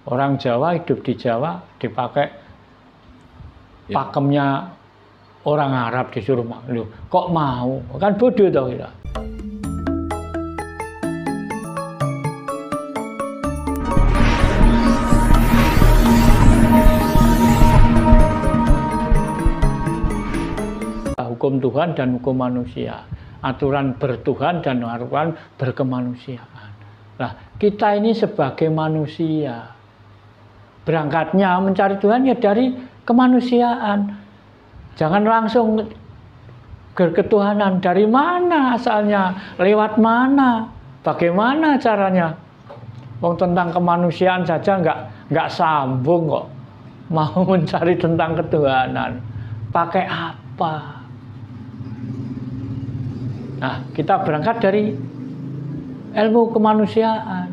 Orang Jawa hidup di Jawa dipakai pakemnya orang Arab disuruh maklum. Kok mau? Kan bodoh toh kita. Hukum Tuhan dan hukum manusia, aturan bertuhan dan aturan berkemanusiaan. Nah, kita ini sebagai manusia, berangkatnya mencari Tuhan ya dari kemanusiaan. Jangan langsung berketuhanan. Dari mana asalnya? Lewat mana? Bagaimana caranya? Wong tentang kemanusiaan saja nggak sambung kok. Mau mencari tentang ketuhanan. Pakai apa? Nah, kita berangkat dari ilmu kemanusiaan.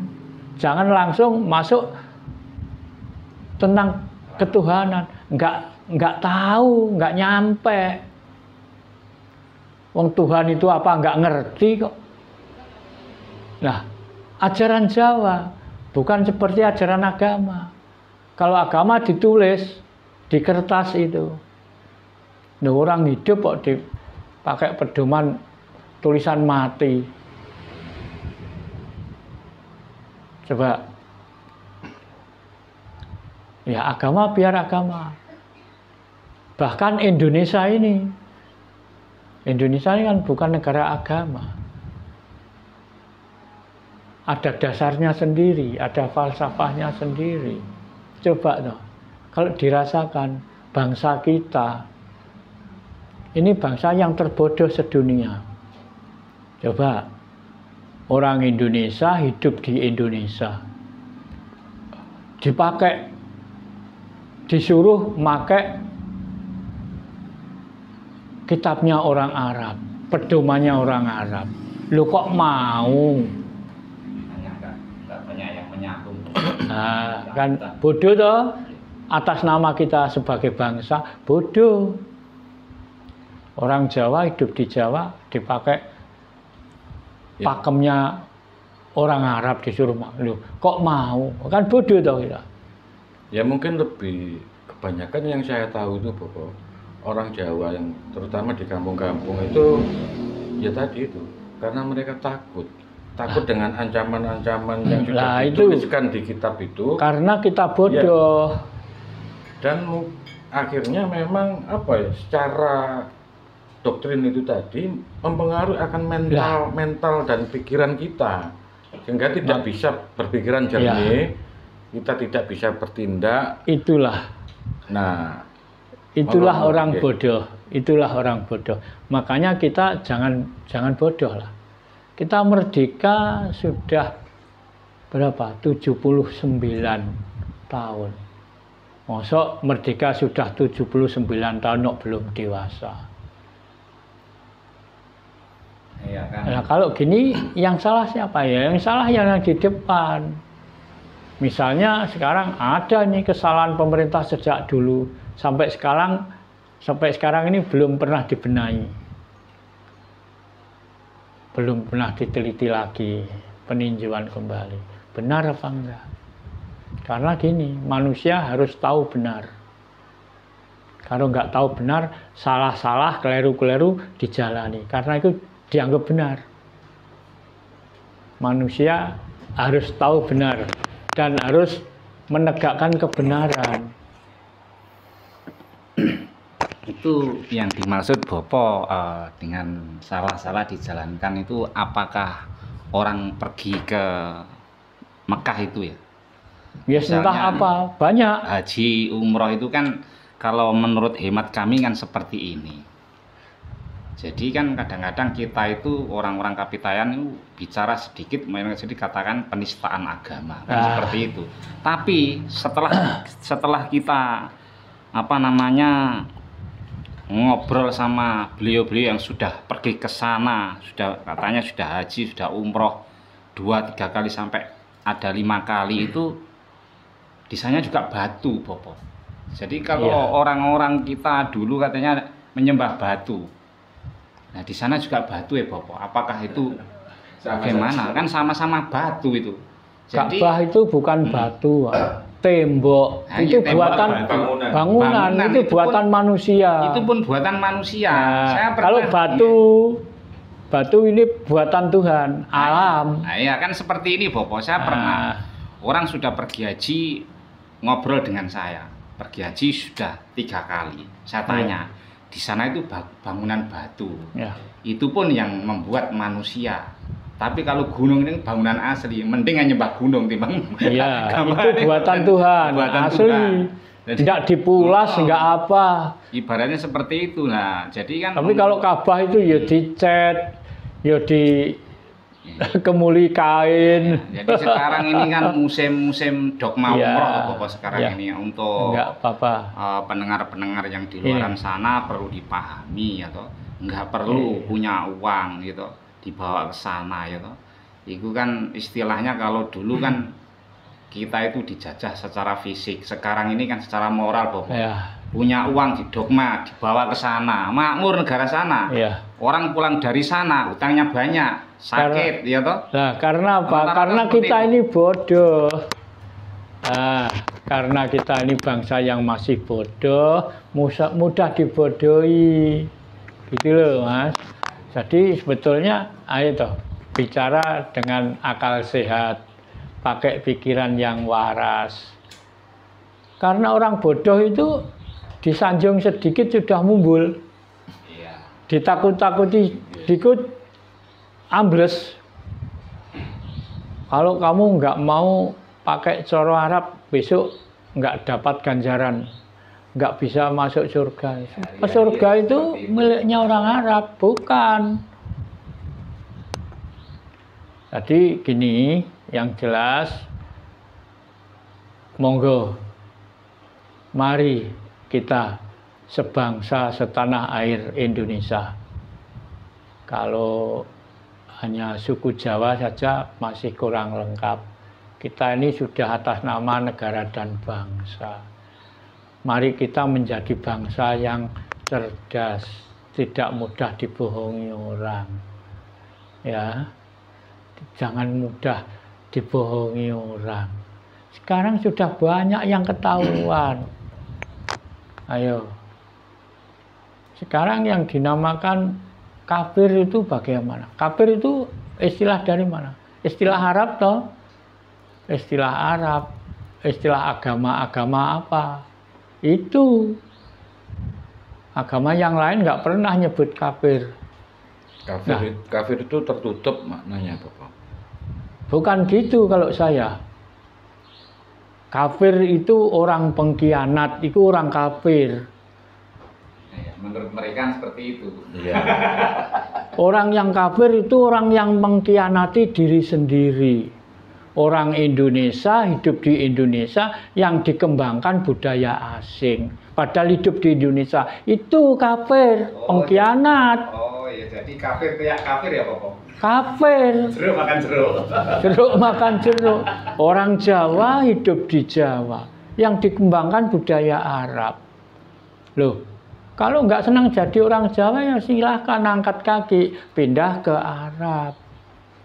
Jangan langsung masuk tentang ketuhanan. Nggak tahu, nggak nyampe. Wong Tuhan itu apa nggak ngerti kok. Nah, ajaran Jawa bukan seperti ajaran agama. Kalau agama ditulis di kertas itu, nah, orang hidup kok dipakai pedoman tulisan mati. Coba. Ya agama biar agama. Bahkan Indonesia ini kan bukan negara agama. Ada dasarnya sendiri, ada falsafahnya sendiri. Coba toh, kalau dirasakan bangsa kita, ini bangsa yang terbodoh sedunia. Coba, orang Indonesia hidup di Indonesia, disuruh pakai kitabnya orang Arab, pedomannya orang Arab. Lu kok mau? Nggak banyak yang menyambung. Nah, kan bodoh toh. Atas nama kita sebagai bangsa, bodoh. Orang Jawa hidup di Jawa dipakai pakemnya orang Arab disuruh maklum. Kok mau? Kan bodoh toh kita. Ya mungkin lebih kebanyakan yang saya tahu itu Bapak, orang Jawa yang terutama di kampung-kampung itu ya tadi itu karena mereka takut dengan ancaman-ancaman yang sudah dituliskan di kitab itu. Karena kita bodoh. Ya. Dan akhirnya memang apa ya, secara doktrin itu tadi mempengaruhi akan mental dan pikiran kita, sehingga tidak bisa berpikiran jernih, kita tidak bisa bertindak. Itulah orang bodoh. Itulah orang bodoh. Makanya kita jangan bodoh lah. Kita merdeka sudah berapa? 79 tahun. Masa merdeka sudah 79 tahun belum dewasa. Ya kan? Nah, kalau gini yang salah siapa ya? Yang salah yang di depan. Misalnya sekarang ada nih kesalahan pemerintah sejak dulu sampai sekarang ini belum pernah dibenahi. Belum pernah diteliti lagi, peninjauan kembali. Benar apa enggak? Karena gini, manusia harus tahu benar. Kalau nggak tahu benar, salah-salah, keliru-keliru dijalani. Karena itu dianggap benar. Manusia harus tahu benar dan harus menegakkan kebenaran. Itu yang dimaksud Bopo dengan salah-salah dijalankan itu apakah orang pergi ke Mekah itu ya? Ya entah apa, banyak. Haji umroh itu kan kalau menurut hemat kami kan seperti ini. Jadi kan kadang-kadang kita itu orang-orang Kapitayan itu bicara sedikit, dikatakan penistaan agama, kan seperti itu. Tapi setelah kita ngobrol sama beliau-beliau yang sudah pergi ke sana, katanya sudah haji, sudah umroh 2-3 kali sampai ada 5 kali itu, di sana juga batu, Bopo. Jadi kalau orang-orang kita dulu katanya menyembah batu. Nah di sana juga batu ya Bopo. Apakah itu bagaimana? Kan sama-sama batu itu. Ka'bah itu bukan batu. tembok Nah, itu iya, tembok buatan bangunan. bangunan, itu itu buatan pun- manusia. Itu pun buatan manusia. Nah, Saya kalau pernah- batu ini buatan Tuhan, alam. Nah, iya kan seperti ini, Bopo. Saya pernah orang sudah pergi haji ngobrol dengan saya. Pergi haji sudah 3 kali. Saya tanya, di sana itu bangunan batu. Ya. Itu pun yang membuat manusia. Tapi kalau gunung ini bangunan asli, mending nyembah gunung timbang. Iya, gambar- itu buatan Tuhan, Buatan asli. Tuhan. Jadi- Tidak dipulas, enggak apa. Ibaratnya seperti itu. Nah, jadi kan Tapi kalau Ka'bah itu ya dicat, ya di kemuli kain. jadi sekarang ini kan musim dogma Iya, umroh Bapak sekarang iya. ini untuk Enggak apa-apa. pendengar-pendengar yang di luar sana perlu dipahami atau nggak perlu Iya. punya uang gitu dibawa ke sana gitu. Itu kan istilahnya kalau dulu kan kita itu dijajah secara fisik, sekarang ini kan secara moral Bapak. Ya, Punya uang di dogma dibawa ke sana, makmur negara sana. iya. Orang pulang dari sana utangnya banyak, sakit ya toh. Nah, karena apa? Rata-rata Karena seperti kita itu. ini bodoh. Nah, karena kita ini bangsa yang masih bodoh, mudah dibodohi. Gitu loh, Mas. Jadi sebetulnya ayo toh bicara dengan akal sehat, pakai pikiran yang waras. Karena orang bodoh itu disanjung sedikit sudah mumbul, Iya. ditakut-takuti dikit ambles. Kalau kamu nggak mau pakai coro Arab, besok nggak dapat ganjaran, nggak bisa masuk surga. Surga itu miliknya orang Arab, bukan. Jadi gini, yang jelas, monggo, mari kita sebangsa setanah air Indonesia. Kalau hanya suku Jawa saja masih kurang lengkap. Kita ini sudah atas nama negara dan bangsa. Mari kita menjadi bangsa yang cerdas, tidak mudah dibohongi orang. Ya, jangan mudah dibohongi orang. Sekarang sudah banyak yang ketahuan. Ayo. Sekarang yang dinamakan kafir itu bagaimana? Kafir itu istilah dari mana? Istilah Arab toh? Istilah Arab. Istilah agama-agama apa? Itu. Agama yang lain nggak pernah nyebut kafir. Kafir itu tertutup maknanya, Bapak. Bukan gitu kalau saya. Kafir itu orang pengkhianat, itu orang kafir. Menurut mereka seperti itu. Iya. Orang yang kafir itu orang yang mengkhianati diri sendiri. Orang Indonesia hidup di Indonesia yang dikembangkan budaya asing. Padahal hidup di Indonesia itu kafir, pengkhianat. Oh iya, jadi kafir kayak kafir ya Bapak. Kafir. Jeruk makan jeruk. Jeruk makan jeruk. Orang Jawa hidup di Jawa yang dikembangkan budaya Arab. Loh, kalau nggak senang jadi orang Jawa ya silahkan angkat kaki pindah ke Arab.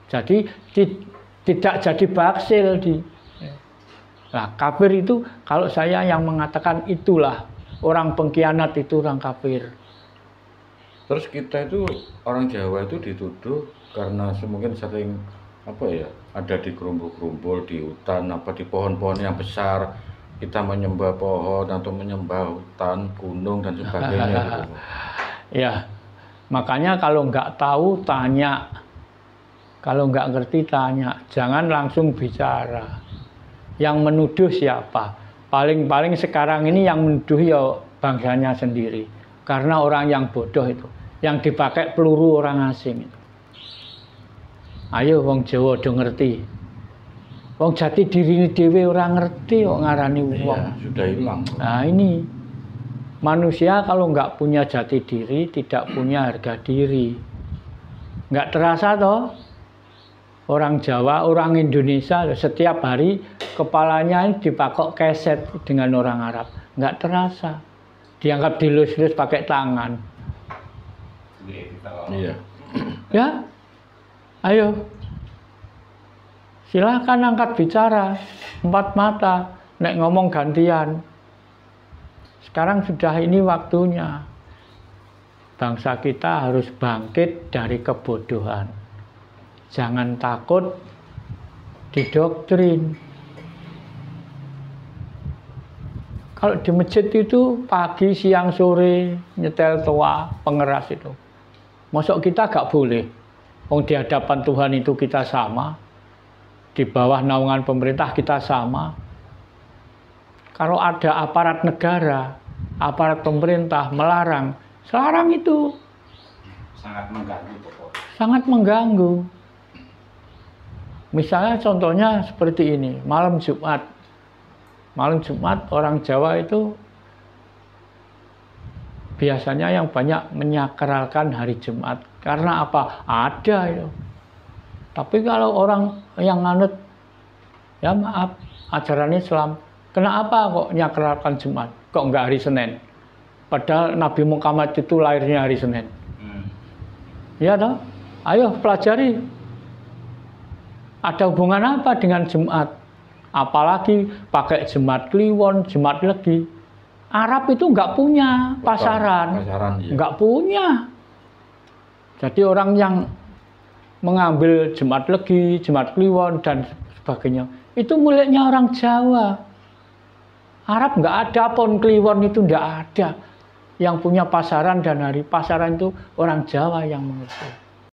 Jadi tidak jadi baksil di. Nah, kafir itu kalau saya yang mengatakan itulah orang pengkhianat itu orang kafir. Terus kita itu orang Jawa itu dituduh karena mungkin sering apa ya, ada di gerumbul-gerumbul di hutan, apa di pohon-pohon yang besar, kita menyembah pohon atau menyembah hutan, gunung dan sebagainya gitu. Ya, makanya kalau nggak tahu tanya, kalau nggak ngerti tanya, jangan langsung bicara. Yang menuduh siapa? Paling-paling sekarang ini yang menuduh ya bangsanya sendiri, karena orang yang bodoh itu, yang dipakai peluru orang asing itu. Ayo wong Jawa do ngerti. Wong jati diri dhewe orang ngerti kok ngarani wong. Iya, sudah hilang. Nah ini manusia kalau nggak punya jati diri, tidak punya harga diri. Nggak terasa toh? Orang Jawa, orang Indonesia setiap hari kepalanya dipakok keset dengan orang Arab. Nggak terasa. Dianggap dilus-lus pakai tangan. Iya. Ya, ayo. Silahkan angkat bicara. 4 mata. nek ngomong gantian. Sekarang sudah ini waktunya. Bangsa kita harus bangkit dari kebodohan. Jangan takut didoktrin. Kalau di masjid itu pagi, siang, sore nyetel toa, pengeras itu. Masuk kita gak boleh. Wong di hadapan Tuhan itu kita sama. Di bawah naungan pemerintah kita sama. Kalau ada aparat negara, aparat pemerintah melarang, selarang itu Sangat mengganggu pokoknya. sangat mengganggu. Misalnya contohnya seperti ini, malam Jumat. Malam Jumat orang Jawa itu biasanya yang banyak menyakralkan hari Jumat. Karena apa? Ada itu. Tapi kalau orang yang nganut, ya maaf, ajaran Islam, kenapa kok nyakralkan Jumat? Kok enggak hari Senin? Padahal Nabi Muhammad itu lahirnya hari Senin. Ya toh? Ayo pelajari. Ada hubungan apa dengan Jumat? Apalagi pakai Jumat Kliwon, Jumat Legi. Arab itu nggak punya pasaran, iya. nggak punya. Jadi orang yang mengambil Jumat Legi, Jumat Kliwon dan sebagainya, itu miliknya orang Jawa. Arab nggak ada, Pon Kliwon itu nggak ada. Yang punya pasaran dan hari pasaran itu orang Jawa yang mengerti.